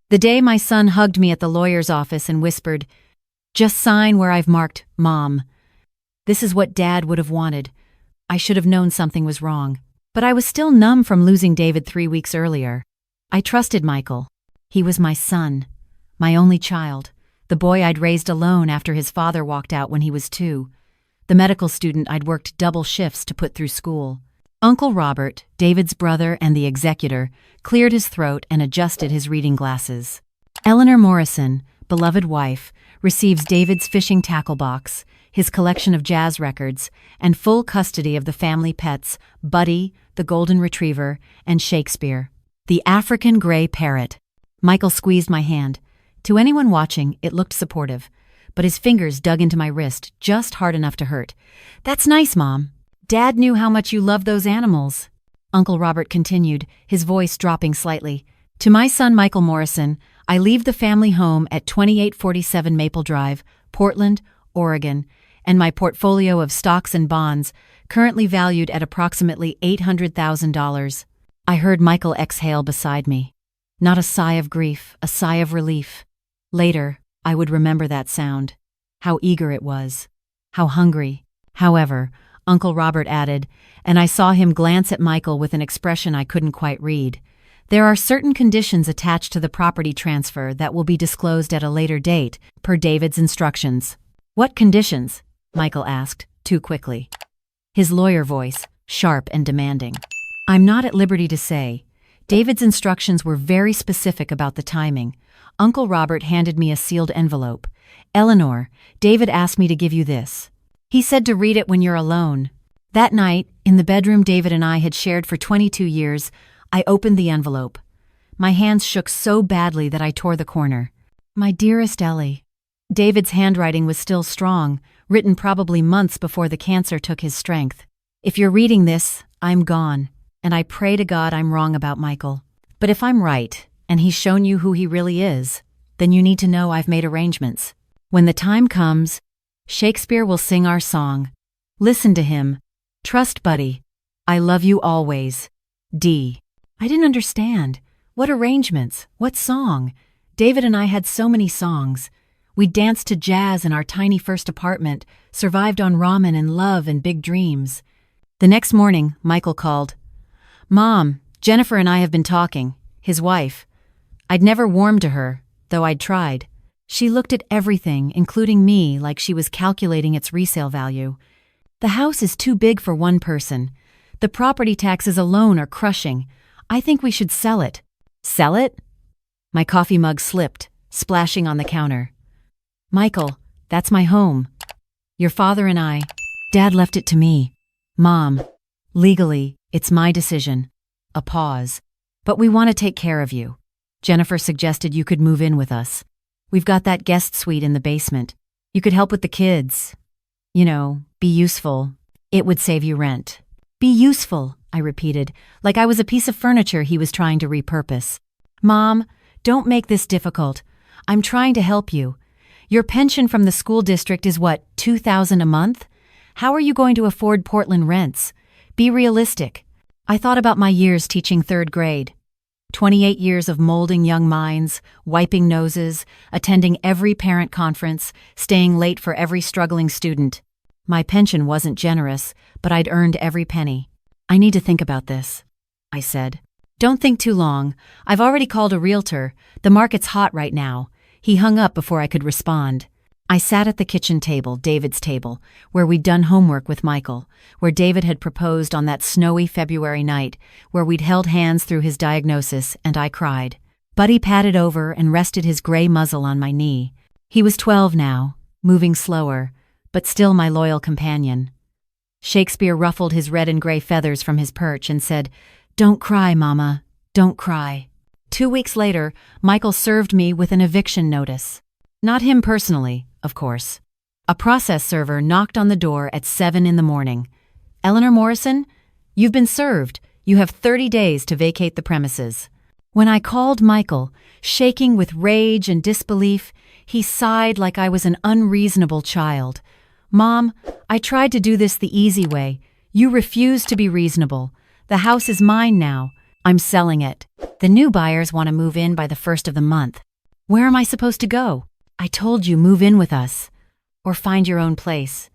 The day my son hugged me at the lawyer's office and whispered, "Just sign where I've marked, Mom." This is what Dad would have wanted. I should have known something was wrong. But I was still numb from losing David 3 weeks earlier. I trusted Michael. He was my son, my only child, the boy I'd raised alone after his father walked out when he was 2, the medical student I'd worked double shifts to put through school. Uncle Robert, David's brother and the executor, cleared his throat and adjusted his reading glasses. Eleanor Morrison, beloved wife, receives David's fishing tackle box, his collection of jazz records, and full custody of the family pets, Buddy, the golden retriever, and Shakespeare, the African gray parrot. Michael squeezed my hand. To anyone watching, it looked supportive, but his fingers dug into my wrist just hard enough to hurt. "That's nice, Mom. Dad knew how much you loved those animals." Uncle Robert continued, his voice dropping slightly. "To my son Michael Morrison, I leave the family home at 2847 Maple Drive, Portland, Oregon, and my portfolio of stocks and bonds, currently valued at approximately $800,000. I heard Michael exhale beside me. Not a sigh of grief, a sigh of relief. Later, I would remember that sound. How eager it was. How hungry. However, Uncle Robert added, and I saw him glance at Michael with an expression I couldn't quite read. "There are certain conditions attached to the property transfer that will be disclosed at a later date, per David's instructions." "What conditions?" Michael asked, too quickly. His lawyer voice, sharp and demanding. "I'm not at liberty to say. David's instructions were very specific about the timing." Uncle Robert handed me a sealed envelope. "Eleanor, David asked me to give you this. He said to read it when you're alone." That night, in the bedroom David and I had shared for 22 years, I opened the envelope. My hands shook so badly that I tore the corner. "My dearest Ellie." David's handwriting was still strong, written probably months before the cancer took his strength. "If you're reading this, I'm gone, and I pray to God I'm wrong about Michael. But if I'm right, and he's shown you who he really is, then you need to know I've made arrangements. When the time comes, Shakespeare will sing our song. Listen to him. Trust Buddy. I love you always. D." I didn't understand. What arrangements? What song? David and I had so many songs. We danced to jazz in our tiny first apartment, survived on ramen and love and big dreams. The next morning, Michael called. "Mom, Jennifer and I have been talking," his wife. I'd never warmed to her, though I'd tried. She looked at everything, including me, like she was calculating its resale value. "The house is too big for one person. The property taxes alone are crushing. I think we should sell it." "Sell it?" My coffee mug slipped, splashing on the counter. "Michael, that's my home. Your father and I. Dad left it to me. Mom, legally, it's my decision." A pause. "But we want to take care of you. Jennifer suggested you could move in with us. We've got that guest suite in the basement. You could help with the kids. You know, be useful. It would save you rent." "Be useful," I repeated, like I was a piece of furniture he was trying to repurpose. "Mom, don't make this difficult. I'm trying to help you. Your pension from the school district is what, $2,000 a month? How are you going to afford Portland rents? Be realistic." I thought about my years teaching 3rd grade. 28 years of molding young minds, wiping noses, attending every parent conference, staying late for every struggling student. My pension wasn't generous, but I'd earned every penny. "I need to think about this," I said. "Don't think too long. I've already called a realtor. The market's hot right now." He hung up before I could respond. I sat at the kitchen table, David's table, where we'd done homework with Michael, where David had proposed on that snowy February night, where we'd held hands through his diagnosis, and I cried. Buddy patted over and rested his gray muzzle on my knee. He was 12 now, moving slower, but still my loyal companion. Shakespeare ruffled his red and gray feathers from his perch and said, "Don't cry, Mama, don't cry." 2 weeks later, Michael served me with an eviction notice. Not him personally, of course. A process server knocked on the door at 7 in the morning. "Eleanor Morrison, you've been served. You have 30 days to vacate the premises." When I called Michael, shaking with rage and disbelief, he sighed like I was an unreasonable child. "Mom, I tried to do this the easy way. You refused to be reasonable. The house is mine now. I'm selling it." The new buyers want to move in by the first of the month. Where am I supposed to go? I told you, move in with us. Or find your own place.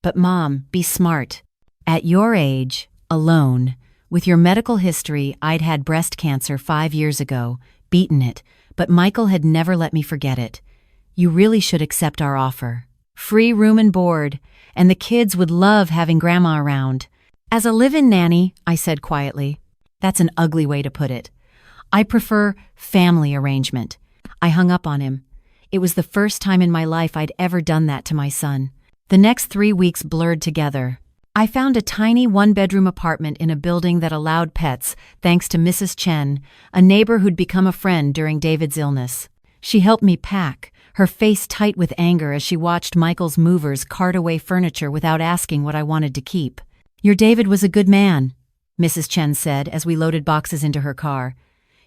But Mom, be smart. At your age, alone, with your medical history, I'd had breast cancer 5 years ago, beaten it, but Michael had never let me forget it. You really should accept our offer. Free room and board, and the kids would love having Grandma around. As a live-in nanny, I said quietly. That's an ugly way to put it. I prefer family arrangement. I hung up on him. It was the first time in my life I'd ever done that to my son. The next 3 weeks blurred together. I found a tiny one-bedroom apartment in a building that allowed pets, thanks to Mrs. Chen, a neighbor who'd become a friend during David's illness. She helped me pack, her face tight with anger as she watched Michael's movers cart away furniture without asking what I wanted to keep. Your David was a good man, Mrs. Chen said as we loaded boxes into her car.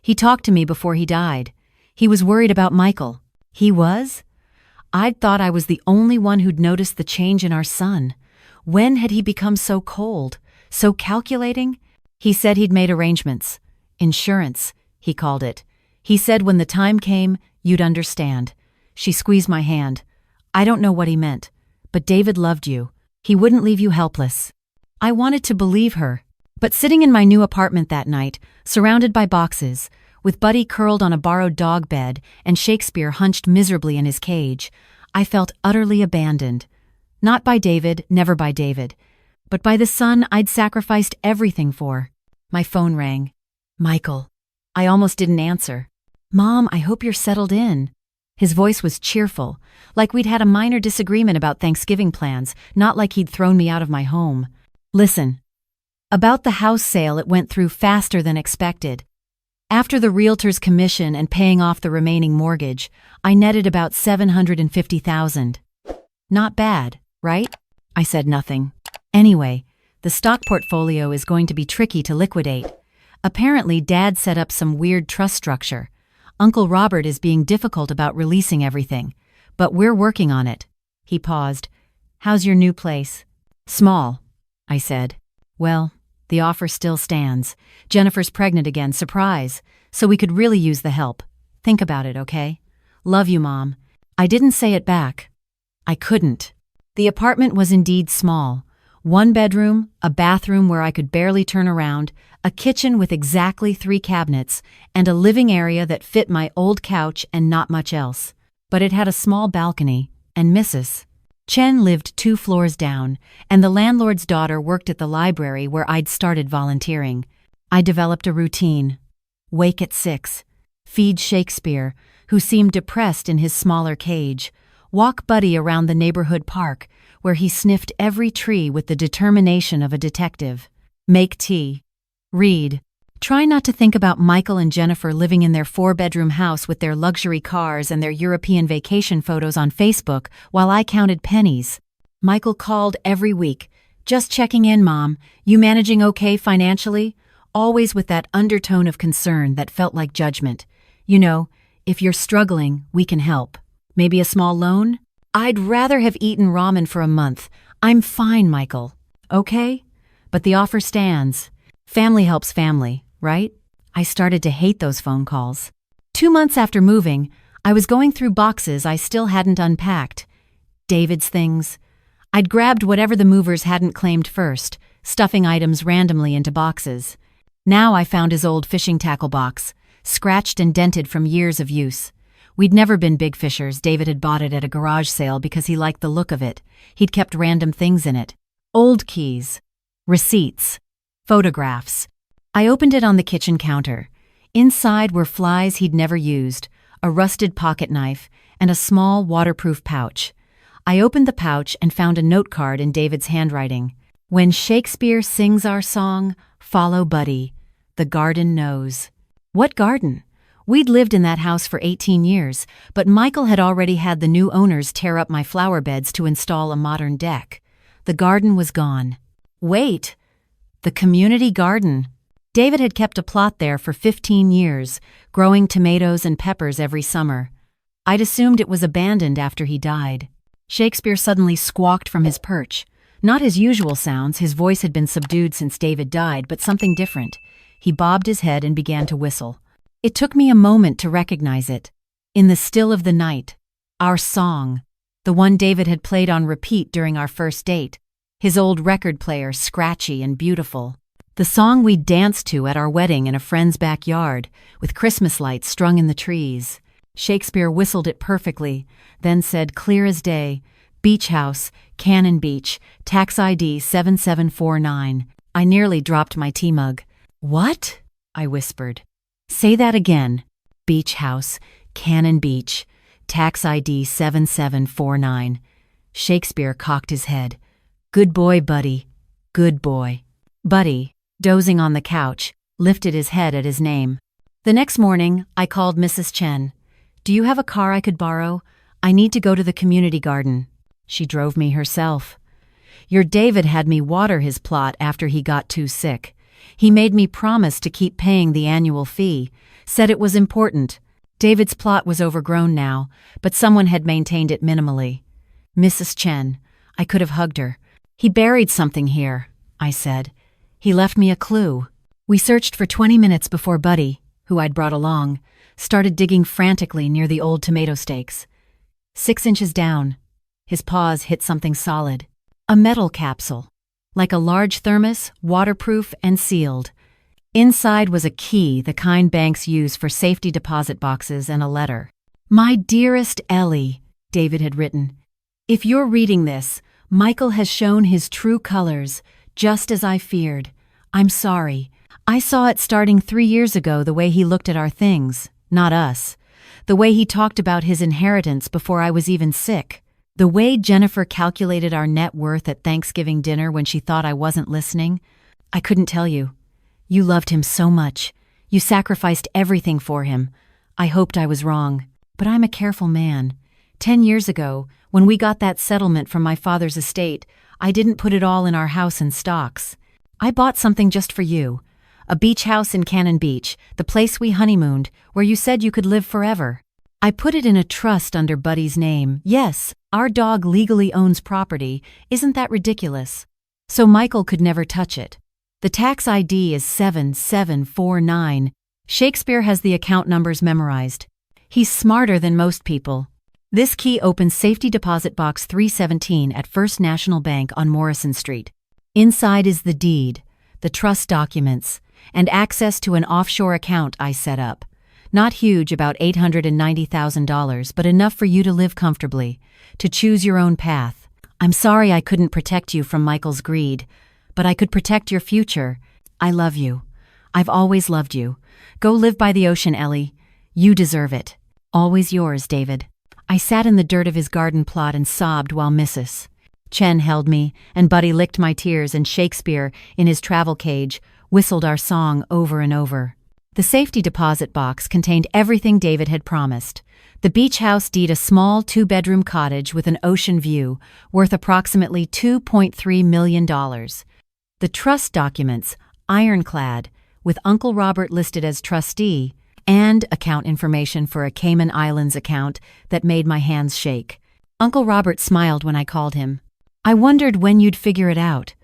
He talked to me before he died. He was worried about Michael. He was? I'd thought I was the only one who'd noticed the change in our son. When had he become so cold, so calculating? He said he'd made arrangements. Insurance, he called it. He said when the time came, you'd understand. She squeezed my hand. I don't know what he meant, but David loved you. He wouldn't leave you helpless. I wanted to believe her. But sitting in my new apartment that night, surrounded by boxes, with Buddy curled on a borrowed dog bed and Shakespeare hunched miserably in his cage, I felt utterly abandoned. Not by David, never by David, but by the son I'd sacrificed everything for. My phone rang. Michael. I almost didn't answer. Mom, I hope you're settled in. His voice was cheerful, like we'd had a minor disagreement about Thanksgiving plans, not like he'd thrown me out of my home. Listen. About the house sale, it went through faster than expected. After the realtor's commission and paying off the remaining mortgage, I netted about $750,000. Not bad, right? I said nothing. Anyway, the stock portfolio is going to be tricky to liquidate. Apparently, Dad set up some weird trust structure. Uncle Robert is being difficult about releasing everything, but we're working on it. He paused. How's your new place? Small, I said. Well, the offer still stands. Jennifer's pregnant again, surprise. So we could really use the help. Think about it, okay? Love you, Mom. I didn't say it back. I couldn't. The apartment was indeed small. 1 bedroom, a bathroom where I could barely turn around, a kitchen with exactly 3 cabinets, and a living area that fit my old couch and not much else. But it had a small balcony, and Mrs. Chen lived 2 floors down, and the landlord's daughter worked at the library where I'd started volunteering. I developed a routine. Wake at 6. Feed Shakespeare, who seemed depressed in his smaller cage. Walk Buddy around the neighborhood park, where he sniffed every tree with the determination of a detective. Make tea. Read. Try not to think about Michael and Jennifer living in their 4-bedroom house with their luxury cars and their European vacation photos on Facebook while I counted pennies. Michael called every week. Just checking in, Mom. You managing okay financially? Always with that undertone of concern that felt like judgment. You know, if you're struggling, we can help. Maybe a small loan? I'd rather have eaten ramen for a month. I'm fine, Michael. Okay? But the offer stands. Family helps family, right? I started to hate those phone calls. 2 months after moving, I was going through boxes I still hadn't unpacked. David's things. I'd grabbed whatever the movers hadn't claimed first, stuffing items randomly into boxes. Now I found his old fishing tackle box, scratched and dented from years of use. We'd never been big fishers. David had bought it at a garage sale because he liked the look of it. He'd kept random things in it. Old keys. Receipts. Photographs. I opened it on the kitchen counter. Inside were flies he'd never used, a rusted pocket knife, and a small waterproof pouch. I opened the pouch and found a note card in David's handwriting. When Shakespeare sings our song, follow Buddy. The garden knows. What garden? We'd lived in that house for 18 years, but Michael had already had the new owners tear up my flower beds to install a modern deck. The garden was gone. Wait! The community garden. David had kept a plot there for 15 years, growing tomatoes and peppers every summer. I'd assumed it was abandoned after he died. Shakespeare suddenly squawked from his perch. Not his usual sounds, his voice had been subdued since David died, but something different. He bobbed his head and began to whistle. It took me a moment to recognize it. In the still of the night, our song, the one David had played on repeat during our first date, his old record player scratchy and beautiful. The song we danced to at our wedding in a friend's backyard, with Christmas lights strung in the trees. Shakespeare whistled it perfectly, then said clear as day, "Beach House, Cannon Beach, tax ID 7749. I nearly dropped my tea mug. "What?" I whispered. "Say that again. Beach House, Cannon Beach, tax ID 7749. Shakespeare cocked his head. "Good boy, Buddy. Good boy." Buddy, dozing on the couch, lifted his head at his name. The next morning, I called Mrs. Chen. "Do you have a car I could borrow? I need to go to the community garden." She drove me herself. "Your David had me water his plot after he got too sick. He made me promise to keep paying the annual fee, said it was important. David's plot was overgrown now, but someone had maintained it minimally." Mrs. Chen, I could have hugged her. "He buried something here," I said. "He left me a clue." We searched for 20 minutes before Buddy, who I'd brought along, started digging frantically near the old tomato stakes. 6 inches down, his paws hit something solid. A metal capsule, like a large thermos, waterproof and sealed. Inside was a key, the kind banks use for safety deposit boxes, and a letter. "My dearest Ellie," David had written. "If you're reading this, Michael has shown his true colors, just as I feared. I'm sorry. I saw it starting 3 years ago, the way he looked at our things, not us. The way he talked about his inheritance before I was even sick. The way Jennifer calculated our net worth at Thanksgiving dinner when she thought I wasn't listening. I couldn't tell you. You loved him so much. You sacrificed everything for him. I hoped I was wrong. But I'm a careful man. 10 years ago, when we got that settlement from my father's estate, I didn't put it all in our house and stocks. I bought something just for you. A beach house in Cannon Beach, the place we honeymooned, where you said you could live forever. I put it in a trust under Buddy's name. Yes, our dog legally owns property. Isn't that ridiculous? So Michael could never touch it. The tax ID is 7749. Shakespeare has the account numbers memorized. He's smarter than most people. This key opens safety deposit box 317 at First National Bank on Morrison Street. Inside is the deed, the trust documents, and access to an offshore account I set up. Not huge, about $890,000, but enough for you to live comfortably, to choose your own path. I'm sorry I couldn't protect you from Michael's greed, but I could protect your future. I love you. I've always loved you. Go live by the ocean, Ellie. You deserve it. Always yours, David. I sat in the dirt of his garden plot and sobbed while Mrs. Chen held me, and Buddy licked my tears, and Shakespeare, in his travel cage, whistled our song over and over. The safety deposit box contained everything David had promised. The beach house deed, a small 2-bedroom cottage with an ocean view, worth approximately $2.3 million. The trust documents, ironclad, with Uncle Robert listed as trustee, and account information for a Cayman Islands account that made my hands shake. Uncle Robert smiled when I called him. "I wondered when you'd figure it out.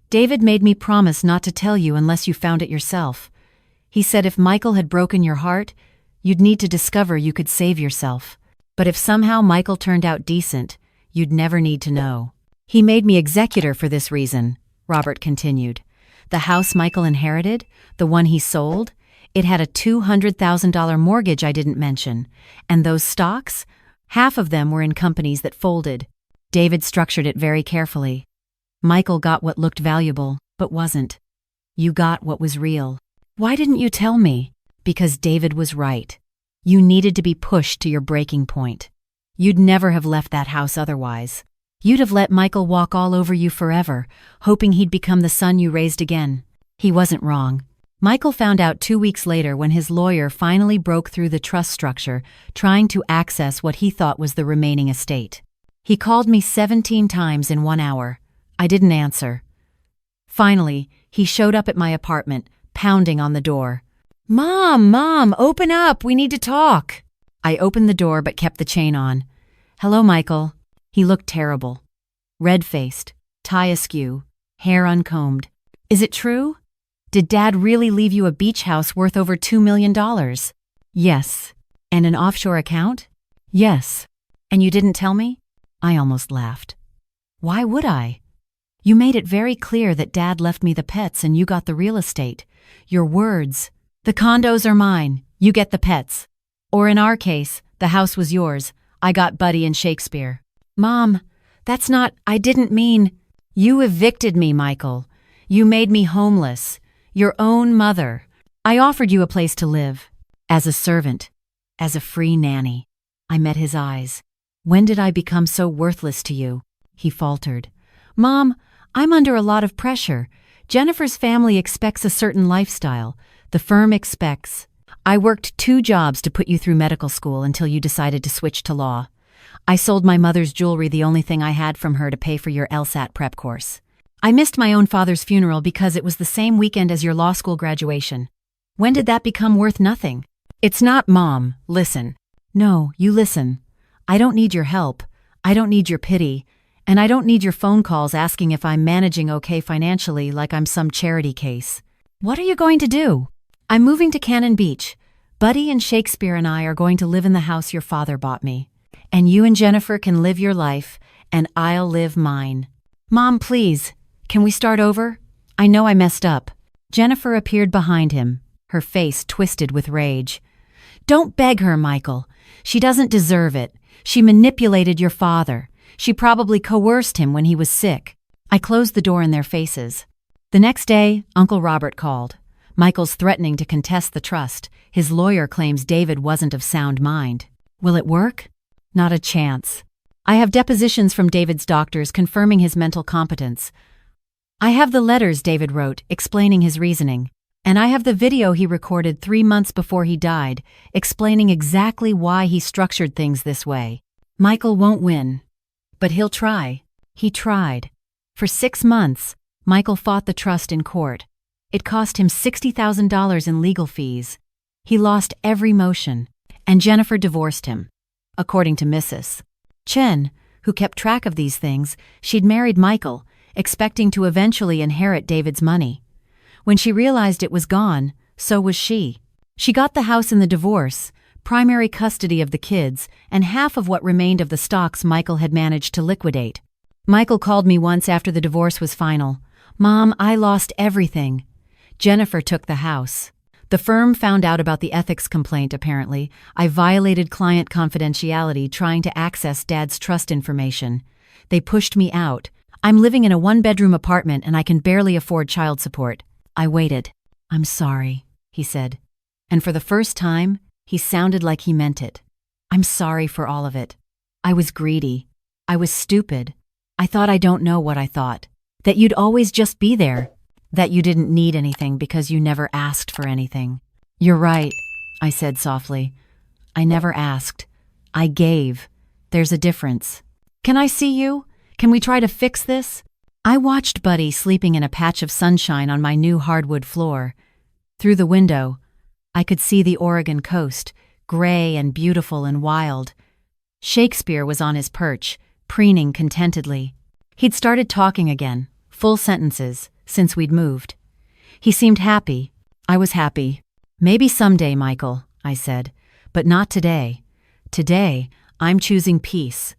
David made me promise not to tell you unless you found it yourself. He said if Michael had broken your heart, you'd need to discover you could save yourself. But if somehow Michael turned out decent, you'd never need to know. He made me executor for this reason," Robert continued. "The house Michael inherited, the one he sold, it had a $200,000 mortgage I didn't mention. And those stocks? Half of them were in companies that folded. David structured it very carefully. Michael got what looked valuable, but wasn't. You got what was real. Why didn't you tell me? Because David was right. You needed to be pushed to your breaking point. You'd never have left that house otherwise. You'd have let Michael walk all over you forever, hoping he'd become the son you raised again. He wasn't wrong. Michael found out 2 weeks later when his lawyer finally broke through the trust structure, trying to access what he thought was the remaining estate. He called me 17 times in 1 hour. I didn't answer. Finally, he showed up at my apartment, pounding on the door. Mom, open up, we need to talk." I opened the door but kept the chain on. "Hello, Michael." He looked terrible. Red-faced, tie askew, hair uncombed. "Is it true? Did Dad really leave you a beach house worth over $2 million? Yes. And an offshore account? Yes. And you didn't tell me? I almost laughed. Why would I? You made it very clear that Dad left me the pets and you got the real estate. Your words. The condos are mine. You get the pets. Or in our case, the house was yours. I got Buddy and Shakespeare. Mom, that's not, I didn't mean. You evicted me, Michael. You made me homeless. Your own mother. I offered you a place to live. As a servant. As a free nanny. I met his eyes. When did I become so worthless to you? He faltered. Mom, I'm under a lot of pressure. Jennifer's family expects a certain lifestyle. The firm expects. I worked 2 jobs to put you through medical school until you decided to switch to law. I sold my mother's jewelry, the only thing I had from her, to pay for your LSAT prep course. I missed my own father's funeral because it was the same weekend as your law school graduation. When did that become worth nothing? It's not, Mom. Listen. No, you listen. I don't need your help. I don't need your pity. And I don't need your phone calls asking if I'm managing okay financially like I'm some charity case. What are you going to do? I'm moving to Cannon Beach. Buddy and Shakespeare and I are going to live in the house your father bought me. And you and Jennifer can live your life, and I'll live mine. Mom, please, can we start over? I know I messed up. Jennifer appeared behind him, her face twisted with rage. Don't beg her, Michael. She doesn't deserve it. She manipulated your father. She probably coerced him when he was sick. I closed the door in their faces. The next day, Uncle Robert called. Michael's threatening to contest the trust. His lawyer claims David wasn't of sound mind. Will it work? Not a chance. I have depositions from David's doctors confirming his mental competence. I have the letters David wrote explaining his reasoning. And I have the video he recorded 3 months before he died, explaining exactly why he structured things this way. Michael won't win. But he'll try. He tried. For 6 months, Michael fought the trust in court. It cost him $60,000 in legal fees. He lost every motion, and Jennifer divorced him. According to Mrs. Chen, who kept track of these things, she'd married Michael, expecting to eventually inherit David's money. When she realized it was gone, so was she. She got the house in the divorce, primary custody of the kids, and half of what remained of the stocks Michael had managed to liquidate. Michael called me once after the divorce was final. Mom, I lost everything. Jennifer took the house. The firm found out about the ethics complaint, apparently. I violated client confidentiality trying to access Dad's trust information. They pushed me out. I'm living in a 1-bedroom apartment and I can barely afford child support. I waited. I'm sorry, he said. And for the first time, he sounded like he meant it. I'm sorry for all of it. I was greedy. I was stupid. I thought I don't know what I thought. That you'd always just be there. That you didn't need anything because you never asked for anything. You're right, I said softly. I never asked. I gave. There's a difference. Can I see you? Can we try to fix this? I watched Buddy sleeping in a patch of sunshine on my new hardwood floor. Through the window, I could see the Oregon coast, gray and beautiful and wild. Shakespeare was on his perch, preening contentedly. He'd started talking again, full sentences, since we'd moved. He seemed happy. I was happy. Maybe someday, Michael, I said, but not today. Today, I'm choosing peace.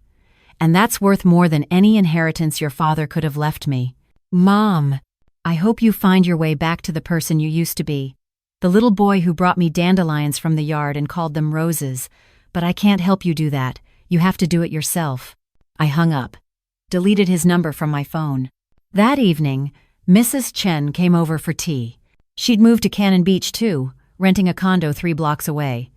And that's worth more than any inheritance your father could have left me. Mom, I hope you find your way back to the person you used to be. The little boy who brought me dandelions from the yard and called them roses. But I can't help you do that. You have to do it yourself. I hung up. Deleted his number from my phone. That evening, Mrs. Chen came over for tea. She'd moved to Cannon Beach too, renting a condo 3 blocks away.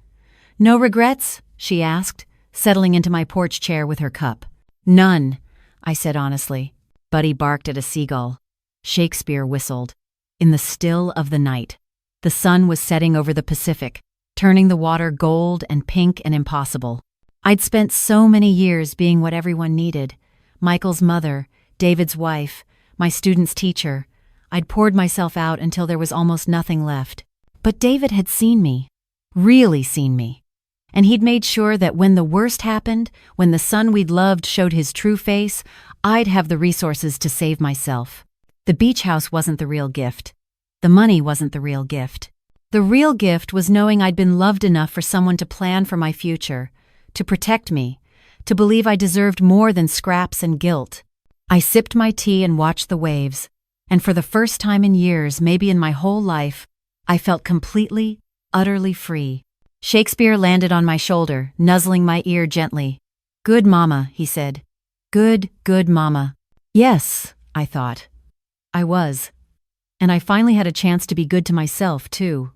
No regrets? She asked, settling into my porch chair with her cup. None, I said honestly. Buddy barked at a seagull. Shakespeare whistled. In the still of the night, the sun was setting over the Pacific, turning the water gold and pink and impossible. I'd spent so many years being what everyone needed. Michael's mother, David's wife, my student's teacher. I'd poured myself out until there was almost nothing left. But David had seen me. Really seen me. And he'd made sure that when the worst happened, when the son we'd loved showed his true face, I'd have the resources to save myself. The beach house wasn't the real gift. The money wasn't the real gift. The real gift was knowing I'd been loved enough for someone to plan for my future, to protect me, to believe I deserved more than scraps and guilt. I sipped my tea and watched the waves, and for the first time in years, maybe in my whole life, I felt completely, utterly free. Shakespeare landed on my shoulder, nuzzling my ear gently. "Good mama," he said. "Good, good mama." Yes, I thought. I was. And I finally had a chance to be good to myself, too.